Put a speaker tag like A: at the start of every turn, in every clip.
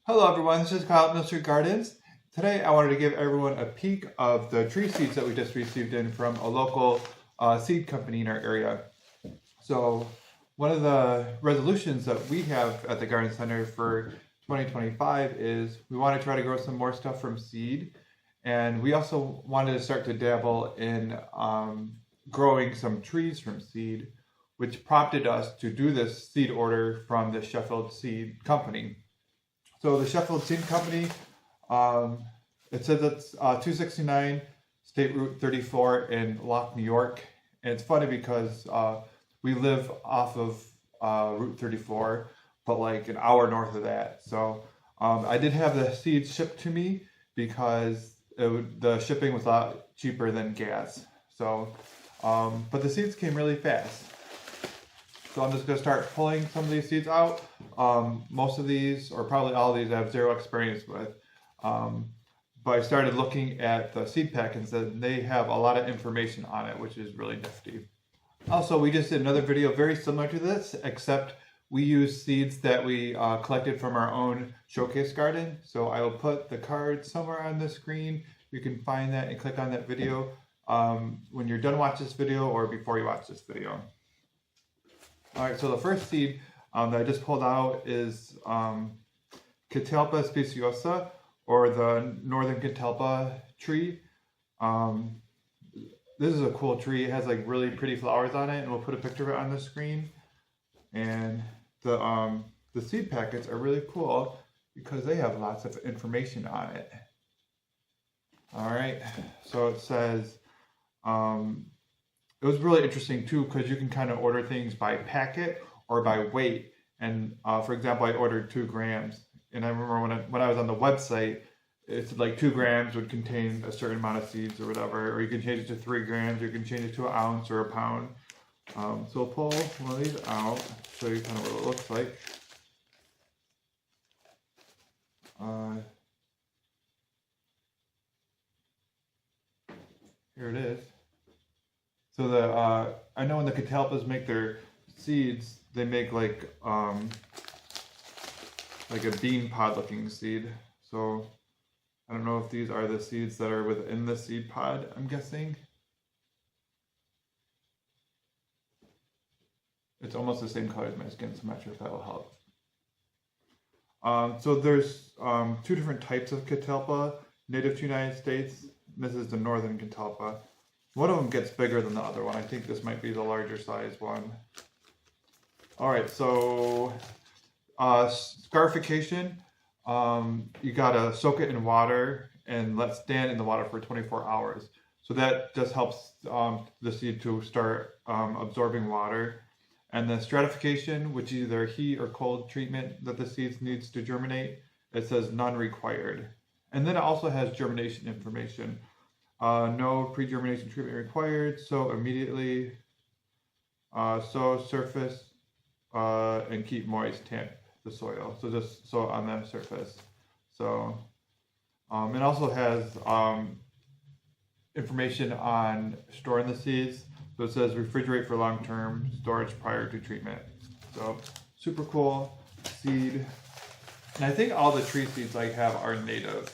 A: Hello everyone, this is Kyle at Nursery Gardens. Today I wanted to give everyone a peek of the tree seeds that we just received in from a local seed company in our area. So one of the resolutions that we have at the Garden Center for 2025 is we want to try to grow some more stuff from seed, and we also wanted to start to dabble in growing some trees from seed, which prompted us to do this seed order from the Sheffield Seed Company. So the Sheffield Seed Company, it says it's 269 State Route 34 in Lock, New York. And it's funny because we live off of Route 34, but like an hour north of that. So I did have the seeds shipped to me because the shipping was a lot cheaper than gas. So, but the seeds came really fast. So I'm just going to start pulling some of these seeds out. Most of these, or probably all of these, I have zero experience with. But I started looking at the seed packets and they have a lot of information on it, which is really nifty. Also, we just did another video very similar to this, except we used seeds that we collected from our own showcase garden. So I will put the card somewhere on the screen. You can find that and click on that video when you're done watching this video or before you watch this video. Alright, so the first seed that I just pulled out is Catalpa speciosa, or the northern Catalpa tree. This is a cool tree. It has like really pretty flowers on it, and we'll put a picture of it on the screen. And the seed packets are really cool because they have lots of information on it. Alright, so it says it was really interesting too because you can kind of order things by packet or by weight. And for example, I ordered 2 grams. And I remember when I was on the website, it said like 2 grams would contain a certain amount of seeds or whatever. Or you can change it to 3 grams, or you can change it to an ounce or a pound. So we'll pull one of these out, show you kind of what it looks like. Here it is. So I know when the Catalpas make their seeds, they make like a bean pod looking seed. So I don't know if these are the seeds that are within the seed pod, I'm guessing. It's almost the same color as my skin, so I'm not sure if that will help. So there's 2 different types of Catalpa native to the United States. This is the northern Catalpa. One of them gets bigger than the other one. I think this might be the larger size one. Alright, so scarification, you gotta soak it in water and let it stand in the water for 24 hours. So that just helps the seed to start absorbing water. And the stratification, which is either heat or cold treatment that the seeds needs to germinate, it says none required. And then it also has germination information. No pre-germination treatment required, sow immediately, sow surface, and keep moist, tamp the soil. So just sow on the surface. So it also has information on storing the seeds. So it says refrigerate for long-term storage prior to treatment. So super cool seed. And I think all the tree seeds I have are native.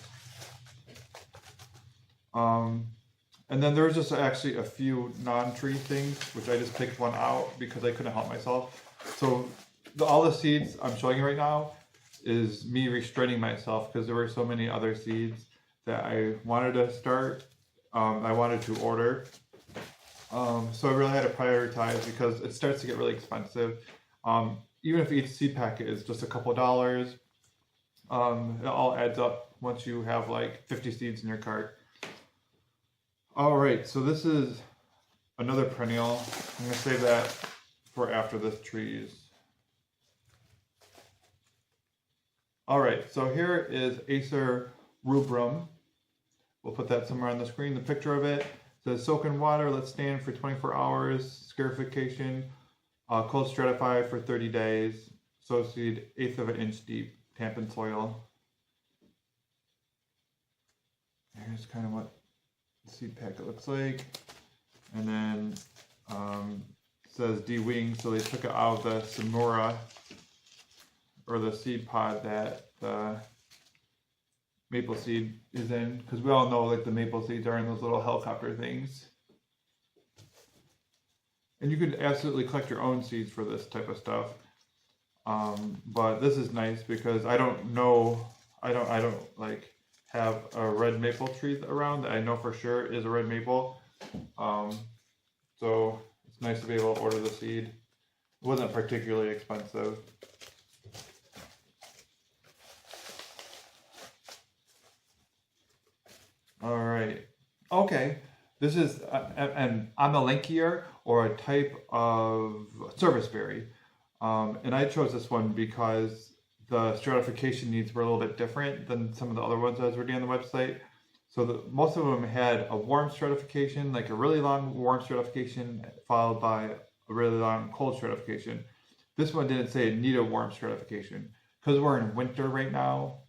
A: And then there's just actually a few non-tree things, which I just picked one out because I couldn't help myself. So all the seeds I'm showing you right now is me restraining myself because there were so many other seeds that I wanted to start, I wanted to order. So I really had to prioritize because it starts to get really expensive. Even if each seed packet is just a couple dollars, it all adds up once you have like 50 seeds in your cart. Alright, so this is another perennial. I'm going to save that for after the trees. Alright, so here is Acer rubrum. We'll put that somewhere on the screen, the picture of it. It says soak in water, let stand for 24 hours, scarification, cold stratify for 30 days, sow seed 1/8 of an inch deep, tamp in soil. Here's kind of what seed packet looks like, and then says de-wing, so they took it out of the samura or the seed pod that the maple seed is in, because we all know like the maple seeds are in those little helicopter things. And you could absolutely collect your own seeds for this type of stuff. But this is nice because I don't like have a red maple tree around that I know for sure is a red maple. So it's nice to be able to order the seed. It wasn't particularly expensive. All right. Okay. This is an Amelanchier, or a type of Serviceberry. And I chose this one because the stratification needs were a little bit different than some of the other ones I was reading on the website. So most of them had a warm stratification, like a really long warm stratification followed by a really long cold stratification. This one didn't say it needed a warm stratification. Because we're in winter right now,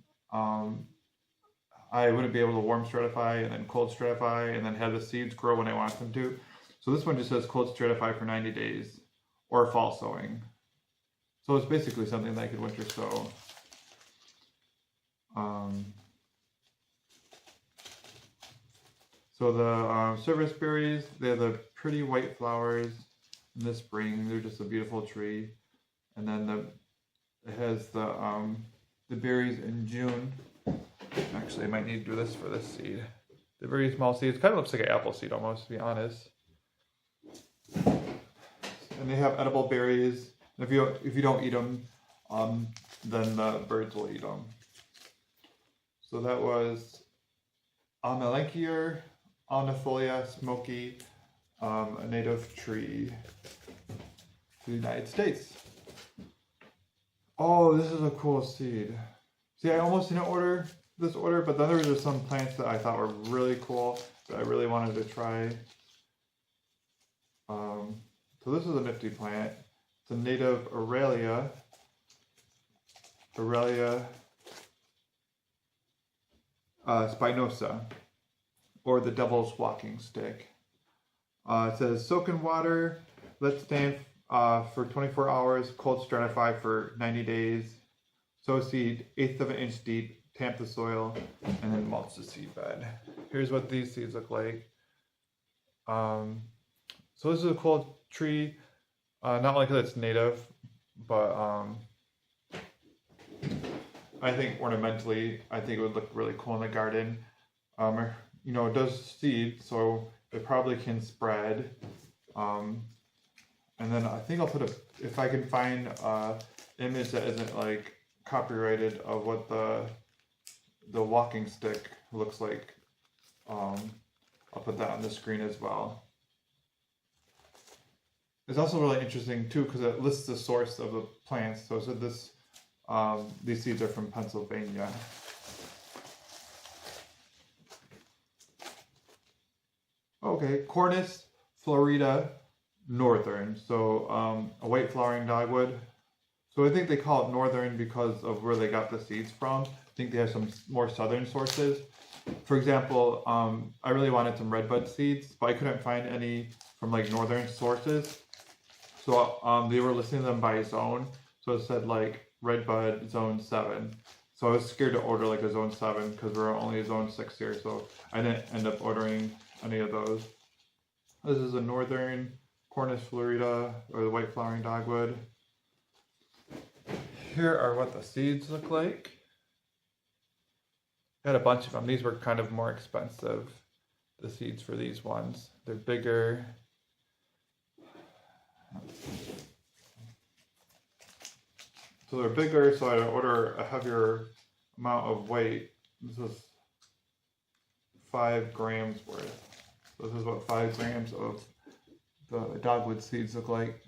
A: I wouldn't be able to warm stratify and then cold stratify and then have the seeds grow when I want them to. So this one just says cold stratify for 90 days or fall sowing. So it's basically something that I could winter sow. So the Serviceberries, they have the pretty white flowers in the spring. They're just a beautiful tree. And then it has the berries in June. Actually, I might need to do this for this seed. The very small seeds. Kind of looks like an apple seed almost, to be honest. And they have edible berries. If you don't eat them, then the birds will eat them. So that was Amelanchier, alnifolia, Smokey, a native tree to the United States. Oh, this is a cool seed. See, I almost didn't order this order, but then there were just some plants that I thought were really cool that I really wanted to try. So this is a nifty plant. It's a native Aralia. Spinosa, or the devil's walking stick. It says soak in water, let stand for 24 hours, cold stratify for 90 days, sow seed 1/8 of an inch deep, tamp the soil, and then mulch the seed bed. Here's what these seeds look like. So this is a cool tree, not only because it's native, but I think ornamentally, I think it would look really cool in the garden. You know, it does seed, so it probably can spread. And then I think I'll put if I can find an image that isn't like copyrighted of what the walking stick looks like, I'll put that on the screen as well. It's also really interesting too because it lists the source of the plants. So this these seeds are from Pennsylvania. Okay, Cornus florida northern. So a white flowering dogwood. So I think they call it northern because of where they got the seeds from. I think they have some more southern sources. For example, I really wanted some redbud seeds, but I couldn't find any from like northern sources. So they were listing them by zone. So it said like redbud zone 7. So I was scared to order like a zone 7 because we're only a zone 6 here. So I didn't end up ordering any of those. This is a northern Cornus florida, or the white flowering dogwood. Here are what the seeds look like. Got a bunch of them. These were kind of more expensive, the seeds for these ones. They're bigger. So they're bigger, so I order a heavier amount of weight. This is 5 grams worth. So this is what 5 grams of the dogwood seeds look like.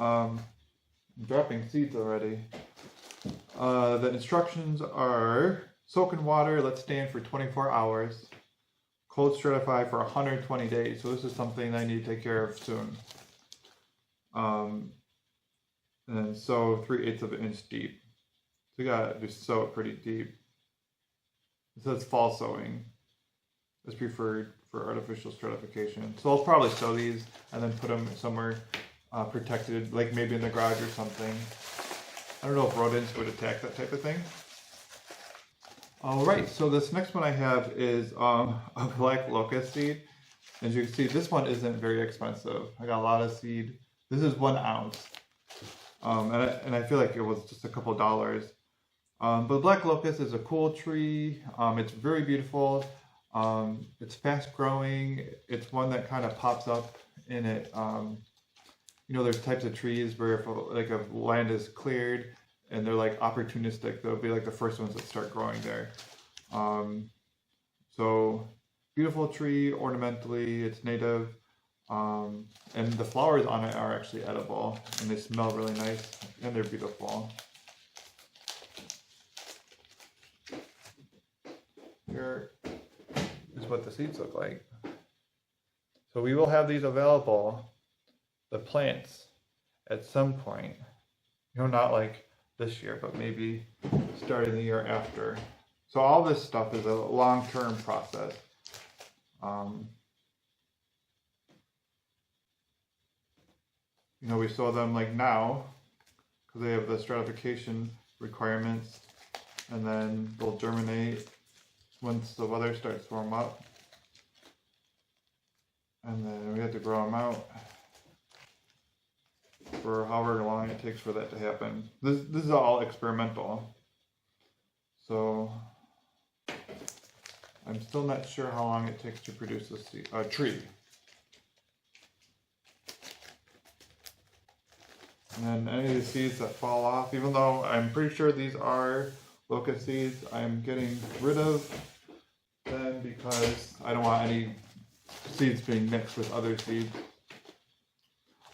A: I'm dropping seeds already. The instructions are soak in water, let stand for 24 hours, cold stratify for 120 days. So this is something I need to take care of soon. And then sow 3/8 of an inch deep. So you gotta just sow it pretty deep. It says fall sowing is preferred for artificial stratification. So I'll probably sow these and then put them somewhere protected, like maybe in the garage or something. I don't know if rodents would attack that type of thing. All right, so this next one I have is a black locust seed. As you can see, this one isn't very expensive. I got a lot of seed. This is 1 ounce. And I feel like it was just a couple dollars. But black locust is a cool tree. It's very beautiful. It's fast growing. It's one that kind of pops up in it. You know, there's types of trees where if a land is cleared and they're like opportunistic, they'll be like the first ones that start growing there. So beautiful tree, ornamentally, it's native. And the flowers on it are actually edible and they smell really nice and they're beautiful. Here is what the seeds look like. So we will have these available, the plants, at some point. You know, not like this year, but maybe starting the year after. So all this stuff is a long-term process. You know, we sow them like now because they have the stratification requirements, and then they'll germinate once the weather starts to warm up, and then we have to grow them out for however long it takes for that to happen. This is all experimental, so I'm still not sure how long it takes to produce a tree. And then any of the seeds that fall off, even though I'm pretty sure these are locust seeds, I'm getting rid of them because I don't want any seeds being mixed with other seeds.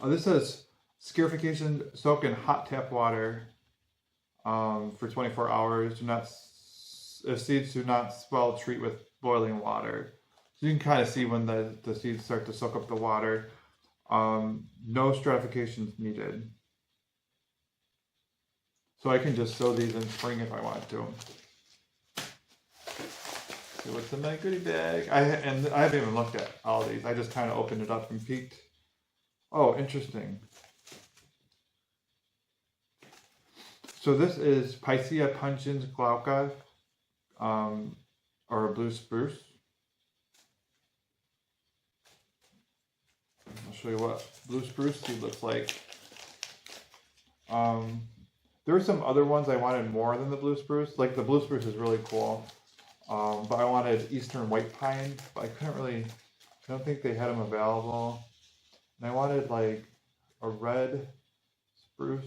A: This says scarification, soak in hot tap water for 24 hours. If seeds do not swell, treat with boiling water. So you can kind of see when the seeds start to soak up the water. No stratification is needed. So I can just sow these in spring if I want to. See what's in my goodie bag. I haven't even looked at all these. I just kind of opened it up and peeked. Oh, interesting. So this is Picea pungens glauca, or a blue spruce. I'll show you what blue spruce seed looks like. There were some other ones I wanted more than the blue spruce. Like the blue spruce is really cool. But I wanted eastern white pine, but I don't think they had them available. And I wanted like a red spruce,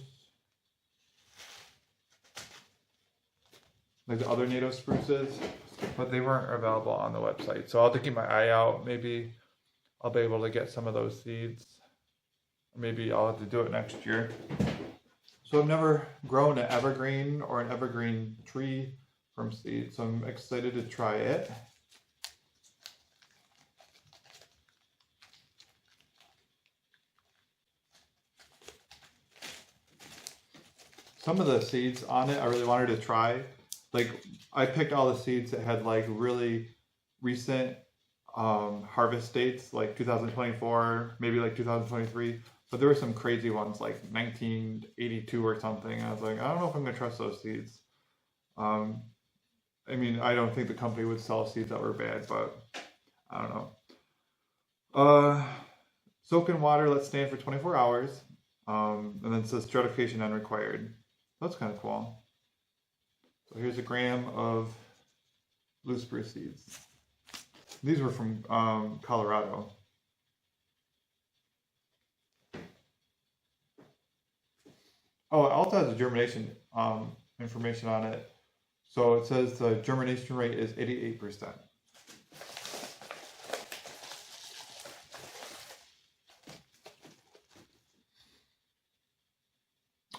A: like the other native spruces, but they weren't available on the website. So I'll have to keep my eye out. Maybe I'll be able to get some of those seeds. Maybe I'll have to do it next year. So I've never grown an evergreen or an evergreen tree from seed, so I'm excited to try it. Some of the seeds on it I really wanted to try. Like I picked all the seeds that had like really recent harvest dates, like 2024, maybe like 2023. But there were some crazy ones like 1982 or something. I was like, I don't know if I'm gonna trust those seeds. I mean, I don't think the company would sell seeds that were bad, but I don't know. Soak in water, let stand for 24 hours. And then it says stratification unrequired. That's kind of cool. So here's a gram of blue spruce seeds. These were from Colorado. Oh, it also has a germination information on it. So it says the germination rate is 88%.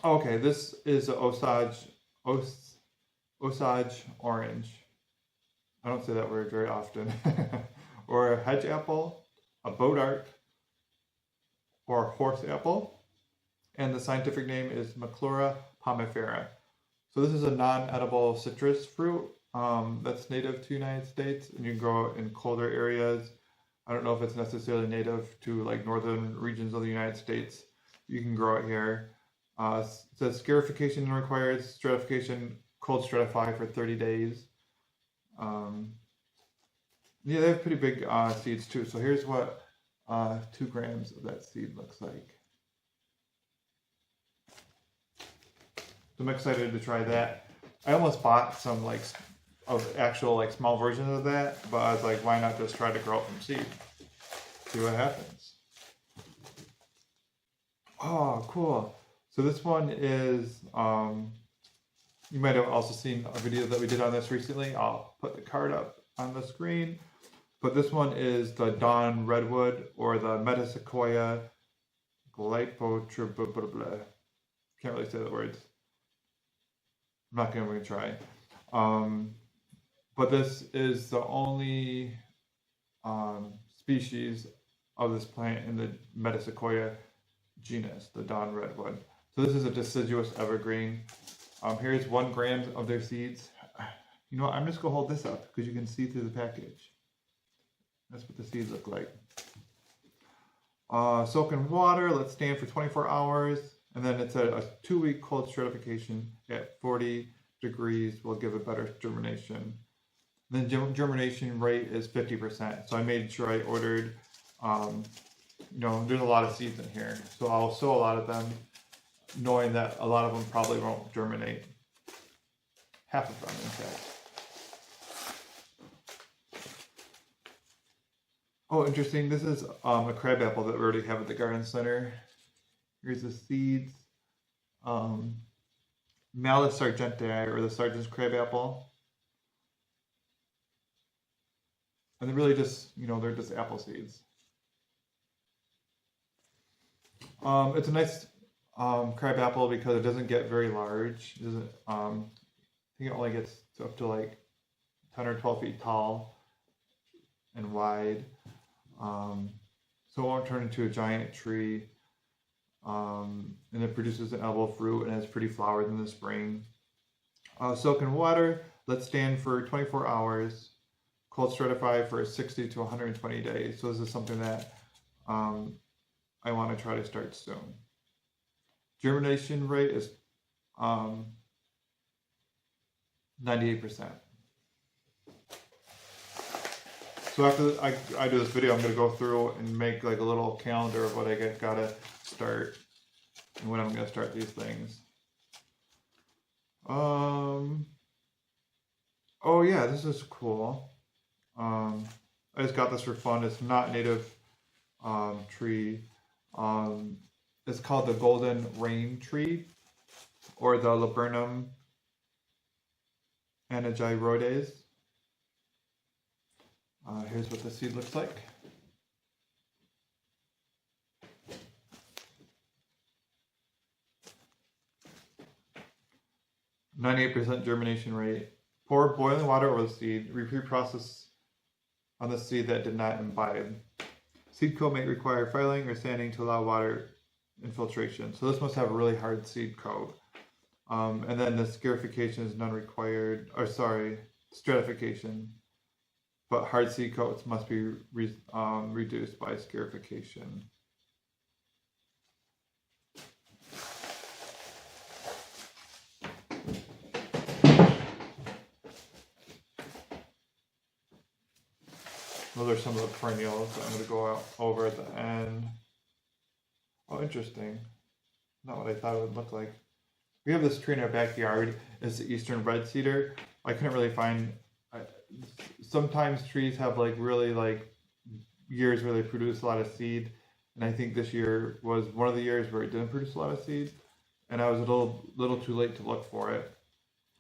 A: Okay, this is an Osage orange. I don't say that word very often. Or a hedge apple, a bodark, or a horse apple. And the scientific name is Maclura pomifera. So this is a non-edible citrus fruit that's native to the United States, and you can grow it in colder areas. I don't know if it's necessarily native to like northern regions of the United States. You can grow it here. It says scarification requires stratification, cold stratify for 30 days. Yeah, they have pretty big seeds too. So here's what 2 grams of that seed looks like. So I'm excited to try that. I almost bought some like of actual like small versions of that, but I was like, why not just try to grow it from seed? See what happens. Oh, cool. So this one is, you might have also seen a video that we did on this recently. I'll put the card up on the screen. But this one is the Dawn Redwood, or the Metasequoia glypotribbla. Can't really say the words. I'm not going to try. But this is the only species of this plant in the Metasequoia genus, the Dawn Redwood. So this is a deciduous evergreen. Here's 1 gram of their seeds. You know what, I'm just going to hold this up because you can see through the package. That's what the seeds look like. Soak in water, let stand for 24 hours. And then it's a 2-week cold stratification at 40 degrees will give a better germination. And then germination rate is 50%. So I made sure I ordered, you know, there's a lot of seeds in here. So I'll sow a lot of them, knowing that a lot of them probably won't germinate. Half of them, in fact. Oh, interesting. This is a crabapple that we already have at the garden center. Here's the seeds. Malus sargentii, or the sergeant's crabapple. And they're really just, you know, they're just apple seeds. It's a nice crabapple because it doesn't get very large. It doesn't, I think it only gets up to like 10 or 12 feet tall and wide. So it won't turn into a giant tree. And it produces an edible fruit and has pretty flowers in the spring. Soak in water, let stand for 24 hours. Cold stratify for 60 to 120 days. So this is something that I want to try to start soon. Germination rate is 98%. So after I do this video, I'm going to go through and make like a little calendar of what I gotta start and when I'm going to start these things. Oh yeah, this is cool. I just got this for fun. It's not native tree. It's called the golden rain tree, or the laburnum anagyroides. Here's what the seed looks like. %98 germination rate. Pour boiling water over the seed. Repeat process on the seed that did not imbibe. Seed coat may require filing or sanding to allow water infiltration. So this must have a really hard seed coat. And then the scarification is none required, or sorry, stratification. But hard seed coats must be reduced by scarification. Those are some of the perennials that I'm going to go over at the end. Oh, interesting. Not what I thought it would look like. We have this tree in our backyard. It's the Eastern Red Cedar. I couldn't really find... sometimes trees have like really like years where they produce a lot of seed. And I think this year was one of the years where it didn't produce a lot of seed. And I was a little too late to look for it.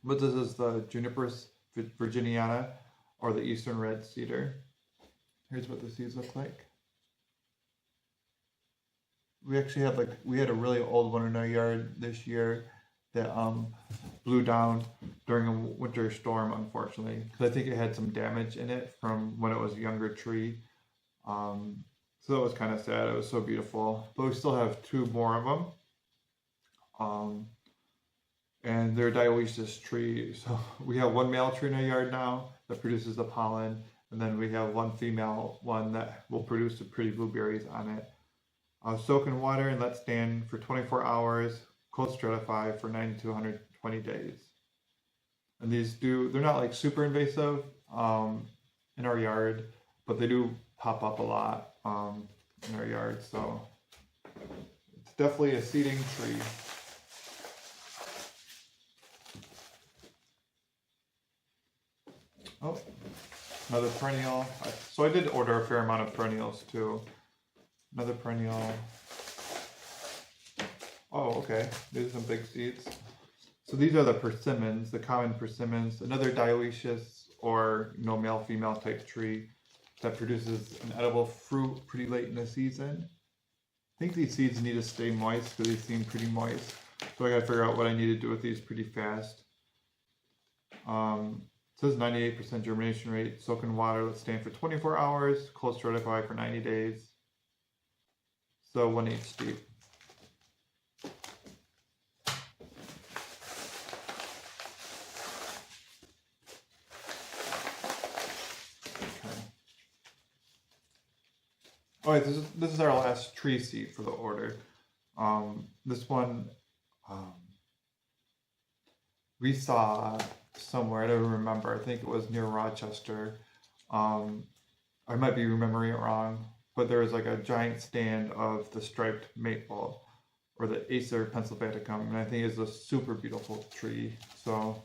A: But this is the Juniperus virginiana, or the Eastern Red Cedar. Here's what the seeds look like. We actually had a really old one in our yard this year that blew down during a winter storm, unfortunately, because I think it had some damage in it from when it was a younger tree. So that was kind of sad. It was so beautiful, but we still have 2 more of them. And they're dioecious trees. So we have 1 male tree in our yard now that produces the pollen. And then we have 1 female one that will produce the pretty blueberries on it. Soak in water and let stand for 24 hours. Cold stratify for 90 to 120 days. And these they're not like super invasive. in our yard, but they do pop up a lot in our yard, so it's definitely a seeding tree. Oh, another perennial. So I did order a fair amount of perennials too. Another perennial. Oh, okay. These are some big seeds. So these are the persimmons, the common persimmons. Another dioecious or male-female type tree that produces an edible fruit pretty late in the season. I think these seeds need to stay moist because they seem pretty moist. So I gotta figure out what I need to do with these pretty fast. It says 98% germination rate, soak in water, let stand for 24 hours, cold stratify for 90 days. So 1/8 deep. Alright, this is our last tree seed for the order. This one we saw somewhere, I don't remember, I think it was near Rochester. I might be remembering it wrong, but there was like a giant stand of the striped maple, or the Acer pensylvanicum, and I think it's a super beautiful tree. So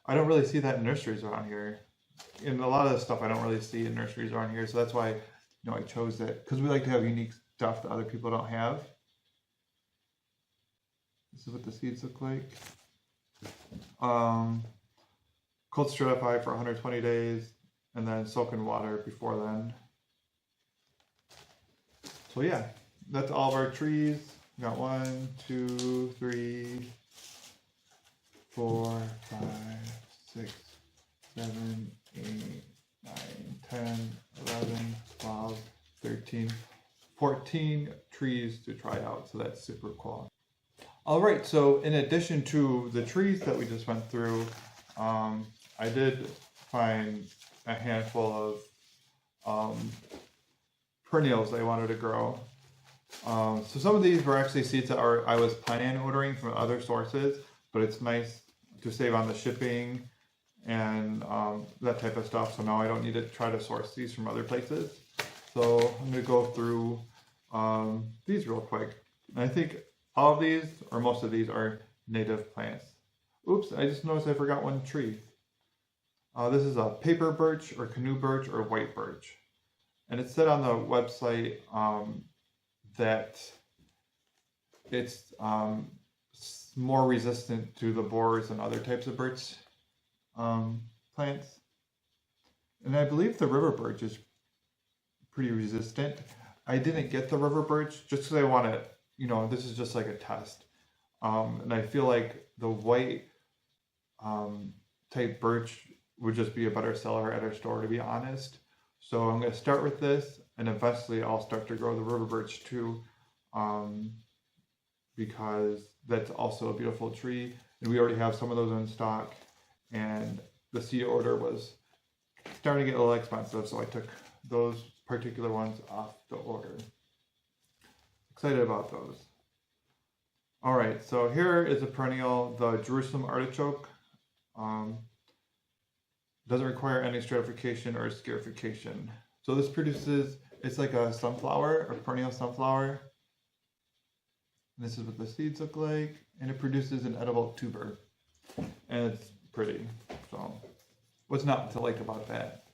A: I don't really see that in nurseries around here. And a lot of the stuff I don't really see in nurseries around here, so that's why I chose it, because we like to have unique stuff that other people don't have. This is what the seeds look like. Cold stratify for 120 days, and then soak in water before then. So yeah, that's all of our trees. We got 1, 2, 3, 4, 5, 6, 7, 8, 9, 10, 11, 12, 13, 14 trees to try out, so that's super cool. Alright, so in addition to the trees that we just went through, I did find a handful of perennials I wanted to grow. So some of these were actually seeds that I was planning on ordering from other sources, but it's nice to save on the shipping and that type of stuff, so now I don't need to try to source these from other places. So I'm going to go through these real quick. And I think all of these, or most of these, are native plants. Oops, I just noticed I forgot one tree. This is a paper birch, or canoe birch, or white birch. And it said on the website that it's more resistant to the borers than other types of birch plants. And I believe the river birch is pretty resistant. I didn't get the river birch just because I want to, this is just like a test. And I feel like the white type birch would just be a better seller at our store, to be honest. So I'm going to start with this, and eventually I'll start to grow the river birch too, because that's also a beautiful tree, and we already have some of those in stock, and the seed order was starting to get a little expensive, so I took those particular ones off the order. Excited about those. Alright, so here is a perennial, the Jerusalem artichoke. Doesn't require any stratification or scarification. So this produces, it's like a sunflower, a perennial sunflower. And this is what the seeds look like, and it produces an edible tuber. And it's pretty, so what's not to like about that?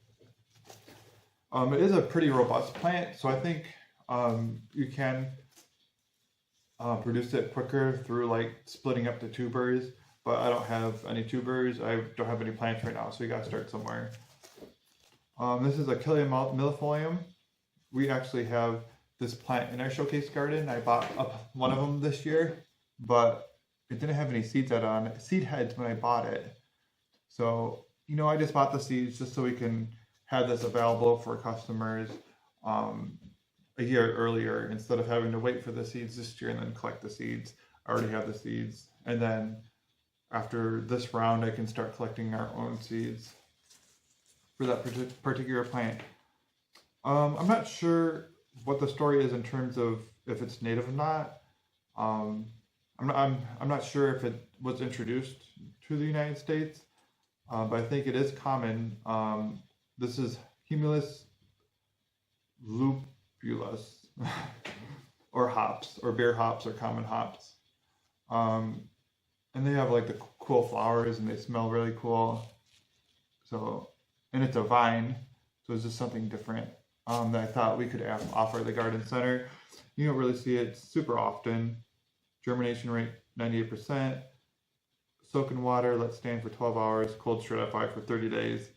A: It is a pretty robust plant, so I think you can produce it quicker through like splitting up the tubers, but I don't have any tubers. I don't have any plants right now, so you gotta start somewhere. This is Achillea millefolium. We actually have this plant in our showcase garden. I bought up one of them this year, but it didn't have any seed heads when I bought it. So, I just bought the seeds just so we can have this available for customers a year earlier, instead of having to wait for the seeds this year and then collect the seeds. I already have the seeds, and then after this round I can start collecting our own seeds for that particular plant. I'm not sure what the story is in terms of if it's native or not. I'm not sure if it was introduced to the United States, but I think it is common this is Humulus lupulus, or hops, or beer hops, or common hops. And they have like the cool flowers, and they smell really cool. So, and it's a vine, so it's just something different that I thought we could offer at the garden center. You don't really see it super often. Germination rate 98%. Soak in water, let stand for 12 hours. Cold stratify for 30 days.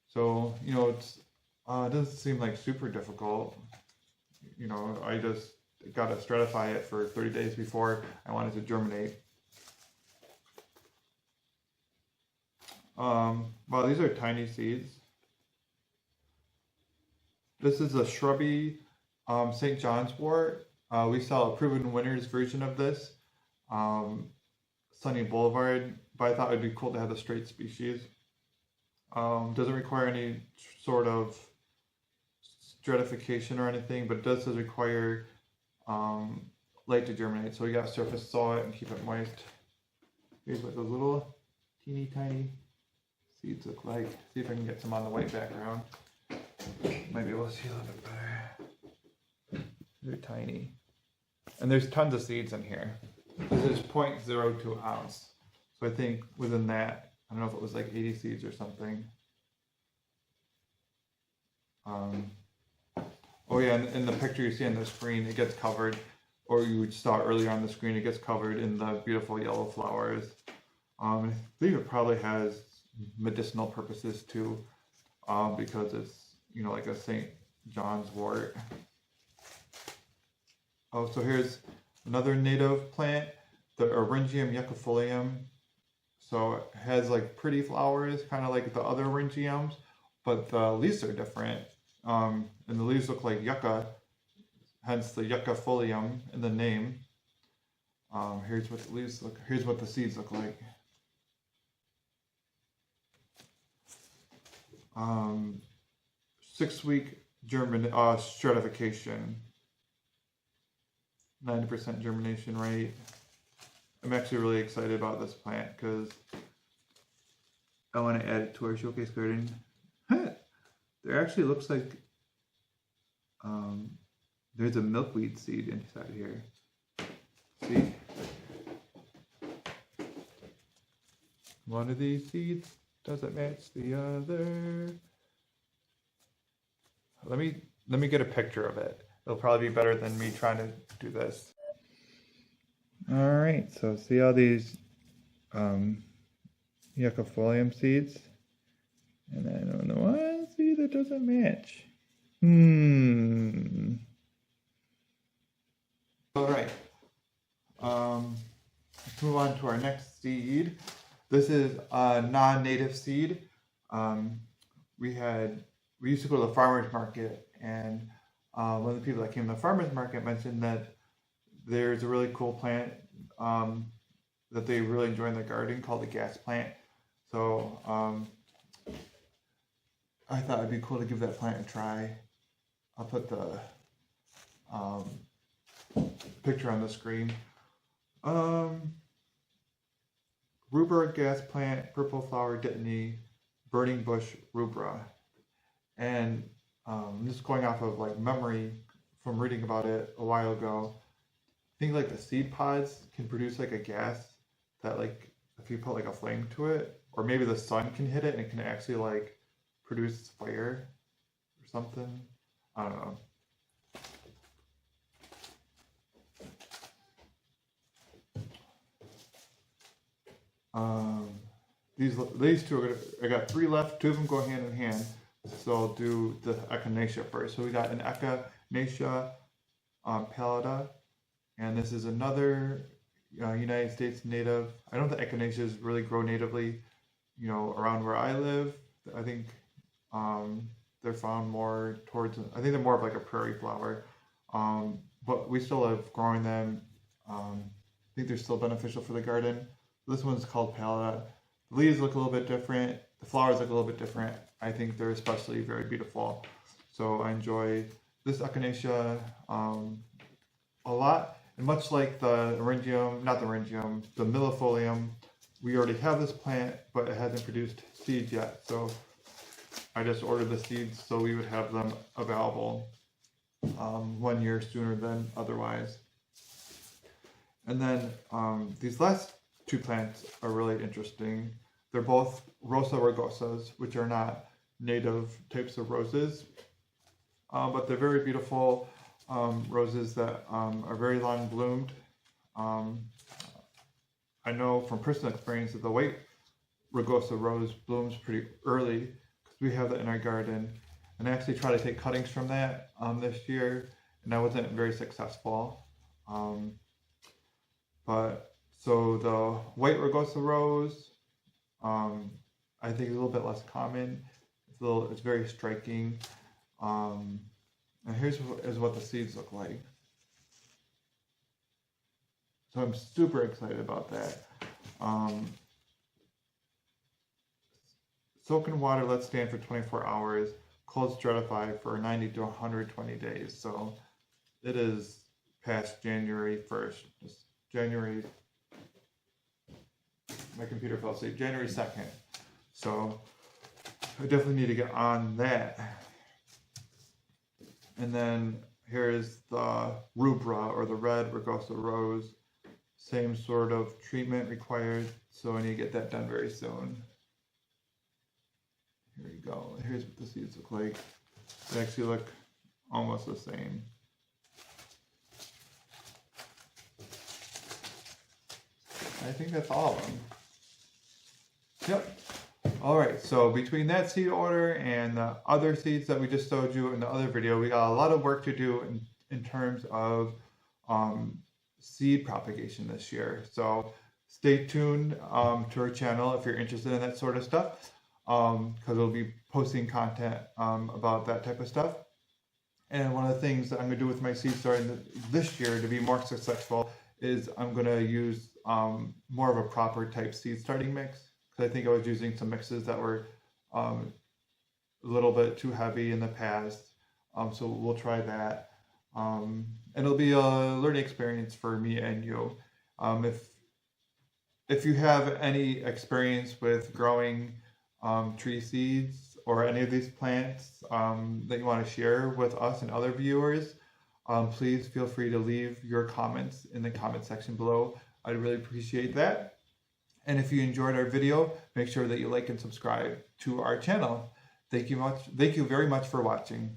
A: So, you know, it's it doesn't seem like super difficult. You know, I just got to stratify it for 30 days before I wanted to germinate. Wow, these are tiny seeds. This is a shrubby St. John's wort. We sell a proven winners version of this, Sunny Boulevard, but I thought it'd be cool to have the straight species. Doesn't require any sort of stratification or anything, but it does require light to germinate. So we got surface soil it and keep it moist. Here's what those little teeny tiny seeds look like. See if I can get some on the white background. Maybe we'll see a little bit better. They're tiny. And there's tons of seeds in here. This is 0.02 ounce. So I think within that, I don't know if it was like 80 seeds or something. Oh yeah, in the picture you see on the screen, it gets covered, or you saw earlier on the screen, it gets covered in the beautiful yellow flowers. I think it probably has medicinal purposes too, because it's, you know, like a St. John's wort. Oh, so here's another native plant, the Eryngium yuccafolium. So it has like pretty flowers, kind of like the other Eryngiums, but the leaves are different. And the leaves look like yucca, hence the yuccafolium in the name. Here's what the leaves look. Here's what the seeds look like. 6-week stratification, 90% germination rate. I'm actually really excited about this plant because I want to add it to our showcase garden. There actually looks like there's a milkweed seed inside here. See? One of these seeds doesn't match the other. Let me get a picture of it. It'll probably be better than me trying to do this. All right, so see all these yuccafolium seeds? And then on the one seed that doesn't match. All right. Let's move on to our next seed. This is a non-native seed. We used to go to the farmer's market, and one of the people that came to the farmer's market mentioned that there's a really cool plant that they really enjoy in the garden called the gas plant. So I thought it'd be cool to give that plant a try. I'll put the picture on the screen. Rubra gas plant, purple flower dittany, burning bush rubra. And I'm just going off of like memory from reading about it a while ago. I think like the seed pods can produce like a gas that, like, if you put like a flame to it, or maybe the sun can hit it and it can actually like produce fire or something. I don't know. These two are I got 3 left. 2 of them go hand in hand. So I'll do the Echinacea first. So we got an Echinacea pallida, and this is another United States native. I don't think Echinaceas really grow natively, you know, around where I live. I think they're found more towards, I think they're more of like a prairie flower, but we still love growing them. I think they're still beneficial for the garden. This one's called pallida. The leaves look a little bit different. The flowers look a little bit different. I think they're especially very beautiful. So I enjoy this Echinacea a lot. And much like the Eryngium, not the Eryngium, the millefolium, we already have this plant, but it hasn't produced seeds yet. So I just ordered the seeds so we would have them available 1 year sooner than otherwise. And then these last two plants are really interesting. They're both Rosa rugosas, which are not native types of roses, but they're very beautiful roses that are very long bloomed. I know from personal experience that the white rugosa rose blooms pretty early because we have that in our garden. And I actually tried to take cuttings from that this year, and I wasn't very successful. But so the white rugosa rose, I think is a little bit less common. It's very striking. And here's what the seeds look like. So I'm super excited about that. Soak in water, let stand for 24 hours. Cold stratify for 90 to 120 days. So it is past January 1st. Just January, my computer fell asleep, January 2nd. So I definitely need to get on that. And then here is the rubra, or the red rugosa rose. Same sort of treatment required, so I need to get that done very soon. Here you go. Here's what the seeds look like. They actually look almost the same. I think that's all of them. Yep. All right, so between that seed order and the other seeds that we just showed you in the other video, we got a lot of work to do in terms of seed propagation this year. So stay tuned to our channel if you're interested in that sort of stuff, because we'll be posting content about that type of stuff. And one of the things that I'm going to do with my seed starting this year to be more successful is I'm going to use more of a proper type seed starting mix. I think I was using some mixes that were a little bit too heavy in the past, so we'll try that. And it'll be a learning experience for me and you. If you have any experience with growing tree seeds or any of these plants that you want to share with us and other viewers, please feel free to leave your comments in the comment section below. I'd really appreciate that. And if you enjoyed our video, make sure that you like and subscribe to our channel. Thank you very much for watching.